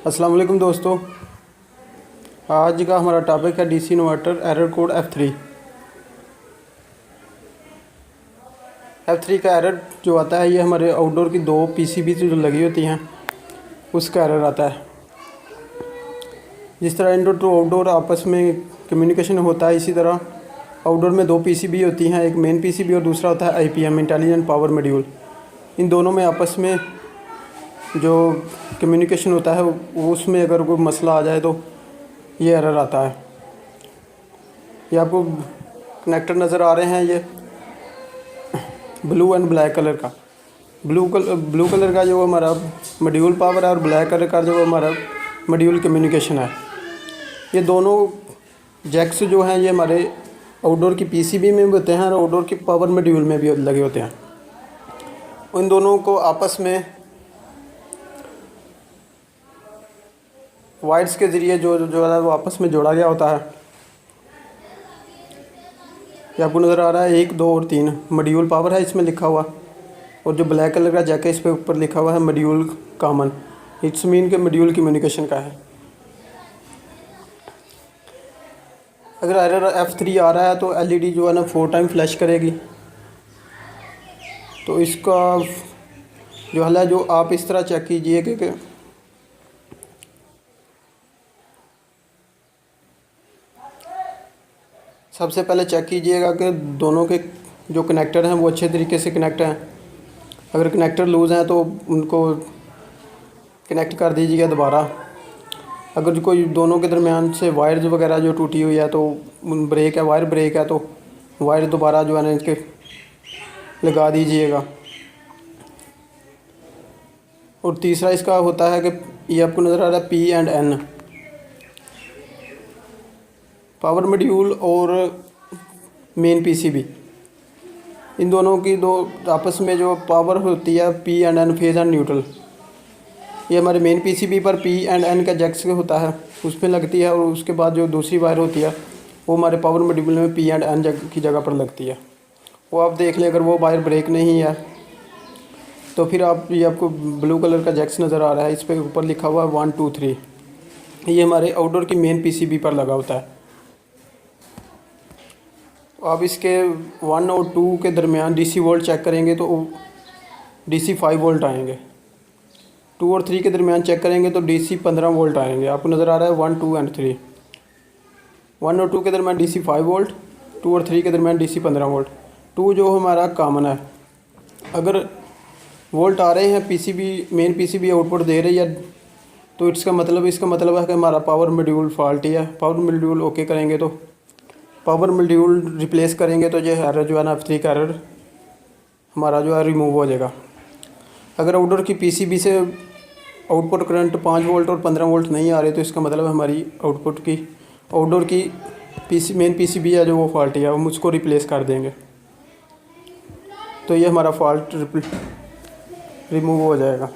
अस्सलाम वालेकुम दोस्तों, आज का हमारा टॉपिक है DC inverter error code F3 का एरर जो आता है ये हमारे आउटडोर की दो पीसीबी जो लगी होती हैं उसका एरर आता है। जिस तरह इंडोर टू आउटडोर आपस में कम्युनिकेशन होता है, इसी तरह आउटडोर में दो पीसीबी होती हैं, एक मेन पीसीबी और दूसरा होता है आईपीएम इंटेलिजेंट पावर मॉड्यूल। इन दोनों में आपस में जो कम्युनिकेशन होता है उसमें अगर कोई मसला आ जाए तो ये एरर आता है। ये आपको कनेक्टर नज़र आ रहे हैं, ये ब्लू एंड ब्लैक कलर का। ब्लू कलर का जो हमारा मॉड्यूल पावर है और ब्लैक कलर का जो हमारा मॉड्यूल कम्युनिकेशन है। ये दोनों जैक्स जो हैं ये हमारे आउटडोर की पीसीबी में भी होते हैं और आउटडोर की पावर मॉड्यूल में भी लगे होते हैं। उन दोनों को आपस में वायर्स के ज़रिए जो है वो आपस में जोड़ा गया होता है। ये आपको नज़र आ रहा है 1, 2 और 3 मॉड्यूल पावर है इसमें लिखा हुआ, और जो ब्लैक कलर का जैक है इस पे ऊपर लिखा हुआ है मॉड्यूल कॉमन। इट्स मीन के मॉड्यूल कम्युनिकेशन का है। अगर एरर F3 आ रहा है तो एलईडी जो है ना 4 टाइम फ्लैश करेगी। तो इसका जो हल है जो आप इस तरह चेक कीजिए कि सबसे पहले चेक कीजिएगा कि दोनों के जो कनेक्टर हैं वो अच्छे तरीके से कनेक्ट हैं। अगर कनेक्टर लूज़ हैं तो उनको कनेक्ट कर दीजिएगा दोबारा। अगर कोई दोनों के दरमियान से वायर्स वगैरह जो टूटी हुई है तो ब्रेक है, वायर ब्रेक है, तो वायर दोबारा जो है ना इसके लगा दीजिएगा। और तीसरा इसका होता है कि ये आपको नज़र आ रहा है P&N, पावर मॉड्यूल और मेन पीसीबी। इन दोनों की दो आपस में जो पावर होती है P&N फेज एंड न्यूट्रल, ये हमारे मेन पीसीबी पर P&N का जैक्स होता है उस पर लगती है, और उसके बाद जो दूसरी वायर होती है वो हमारे पावर मॉड्यूल में P&N की जगह पर लगती है। वो आप देख लें, अगर वो वायर ब्रेक नहीं है तो फिर ये आपको ब्लू कलर का जैक्स नज़र आ रहा है, इस पर ऊपर लिखा हुआ है 1, 2, 3। ये हमारे आउटडोर की मेन पीसीबी पर लगा होता है। आप इसके 1 और 2 के दरमियान डीसी वोल्ट चेक करेंगे तो डीसी 5 वोल्ट आएंगे। 2 और 3 के दरमियान चेक करेंगे तो डीसी 15 वोल्ट आएंगे। आपको नज़र आ रहा है 1, 2 एंड 3। 1 और 2 के दरमियान डीसी 5 वोल्ट, 2 और 3 के दरमियान डीसी 15 वोल्ट। 2 जो हमारा कॉमन है। अगर वोल्ट आ रहे हैं पीसीबी मेन पीसीबी आउटपुट दे रही है तो इसका मतलब है कि हमारा पावर मॉड्यूल फॉल्टी है। पावर मॉड्यूल ओके करेंगे तो पावर मॉड्यूल रिप्लेस करेंगे तो जो एरर जो है ना F3 का एरर हमारा जो है रिमूव हो जाएगा। अगर आउटडोर की पीसीबी से आउटपुट करंट 5 वोल्ट और 15 वोल्ट नहीं आ रहे तो इसका मतलब हमारी आउटडोर की मेन पीसीबी है जो वो फॉल्टी है, हम उसको रिप्लेस कर देंगे तो ये हमारा फॉल्ट रिमूव हो जाएगा।